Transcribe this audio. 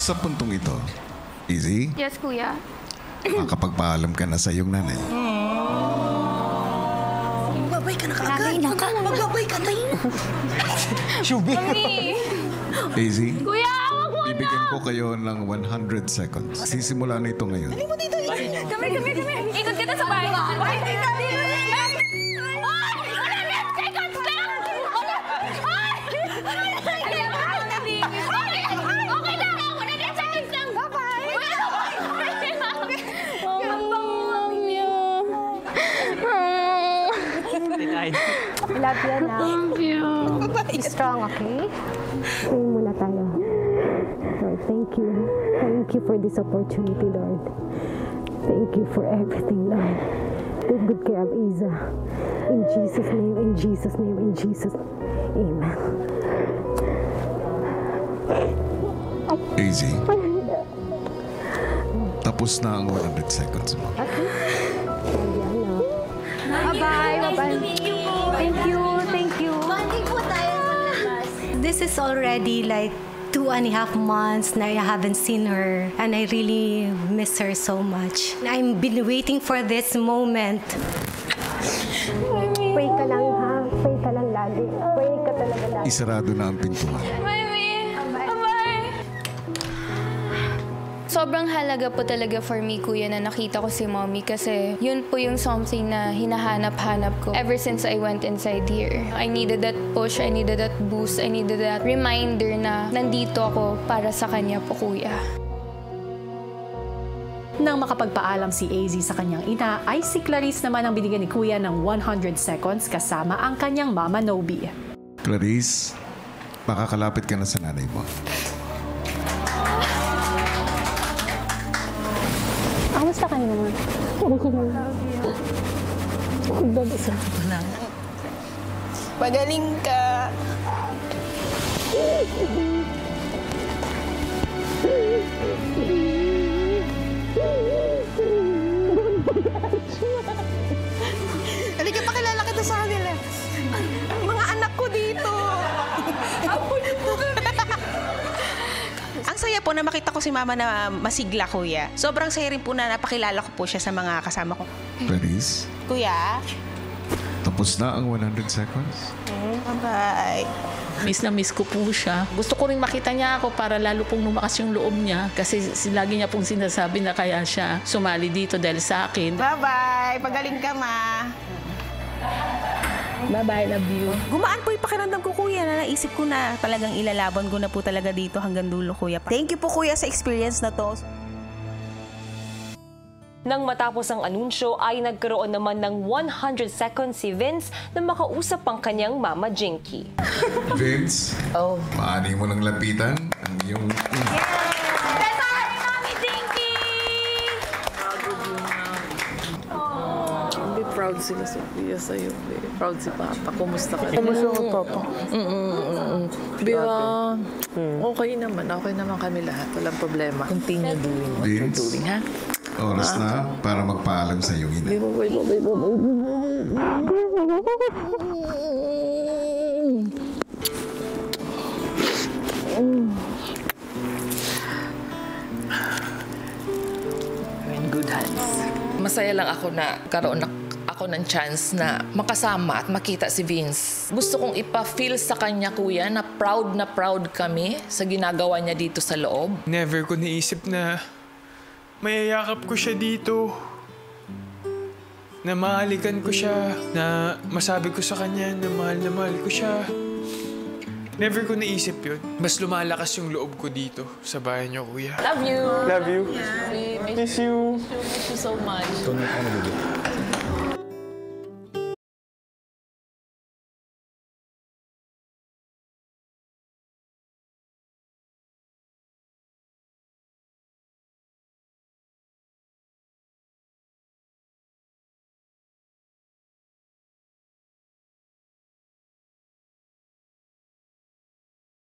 Sa puntong ito, Easy, Yes, kuya. makapagpaalam ka na sa iyong nanay. Magbabay ka na kaagad. Magbabay ka na. Shubi. Easy, Kuya, wag mo bibigyan ko kayo ng 100 seconds. Sisimula na ito ngayon. Kami. Ikot kita sa bahay. Ay, tita. I love you, Anak. Love you. Be strong, okay? Pray muna tayo. Lord, thank you. Thank you for this opportunity, Lord. Thank you for everything, Lord. Take good care of Isa. In Jesus' name, in Jesus' name, in Jesus' name. Amen. Easy. Tapos na ang 100 seconds mo. Bye-bye. Bye-bye. Thank you. Thank you. Bonding po tayo sa labas. This is already like 2.5 months na I haven't seen her, and I really miss her so much. I've been waiting for this moment. Pray ka lang, ha? Pray ka lang lagi. Pray ka talaga lagi. Isarado na ang pintuan. Bye-bye. Sobrang halaga po talaga for me, kuya, na nakita ko si mommy kasi yun po yung something na hinahanap-hanap ko ever since I went inside here. I needed that push, I needed that boost, I needed that reminder na nandito ako para sa kanya po, kuya. Nang makapagpaalam si AZ sa kanyang ina, ay si Clarice naman ang binigyan ni Kuya ng 100 seconds kasama ang kanyang mama Nobi. Clarice, makakalapit ka na sa nanay mo. Kamusta ka naman? Okay lang. Babasa. Magaling ka. Halika, pakilala kita sa kanila. Mga anak ko dito. Ang saya po na makita ko si Mama na masigla, Kuya. Sobrang saya rin po na napakilala ko po siya sa mga kasama ko. Clarice, Kuya? tapos na ang 100 seconds. Bye-bye. Miss na miss ko po siya. Gusto ko rin makita niya ako para lalo pong lumakas yung loob niya. Kasi lagi niya pong sinasabi na kaya siya sumali dito dahil sa akin. Bye-bye. Pagaling ka, Ma. Bye-bye, love you. Gumaan po yung pakiramdam ko, Kuya, na naisip ko na talagang ilalaban ko na po talaga dito hanggang dulo, Kuya. Thank you po, Kuya, sa experience na to. Nang matapos ang anunsyo ay nagkaroon naman ng 100 seconds si Vince na makausap ang kanyang mama Jinky. Vince, maaari mo nang lapitan ang iyong... Proud sila sa Kuya sa'yo. Proud si Papa. Kumusta ka? Kumusta ka, Papa? Biya, okay naman. Okay naman kami lahat. Walang problema. Continue doing what you're Vince, doing, ha? oras na para magpaalam sa iyong ina. You're in good hands. Masaya lang ako na karoon ako ng chance na makasama at makita si Vince. Gusto kong ipa-feel sa kanya, Kuya, na proud kami sa ginagawa niya dito sa loob. Never ko naisip na mayayakap ko siya dito. Na mahalikan ko siya. Na masabi ko sa kanya na mahal ko siya. Never ko naisip yun. Mas lumalakas yung loob ko dito sa bahay niyo, Kuya. Love you. Love you. We Miss you. miss you so much.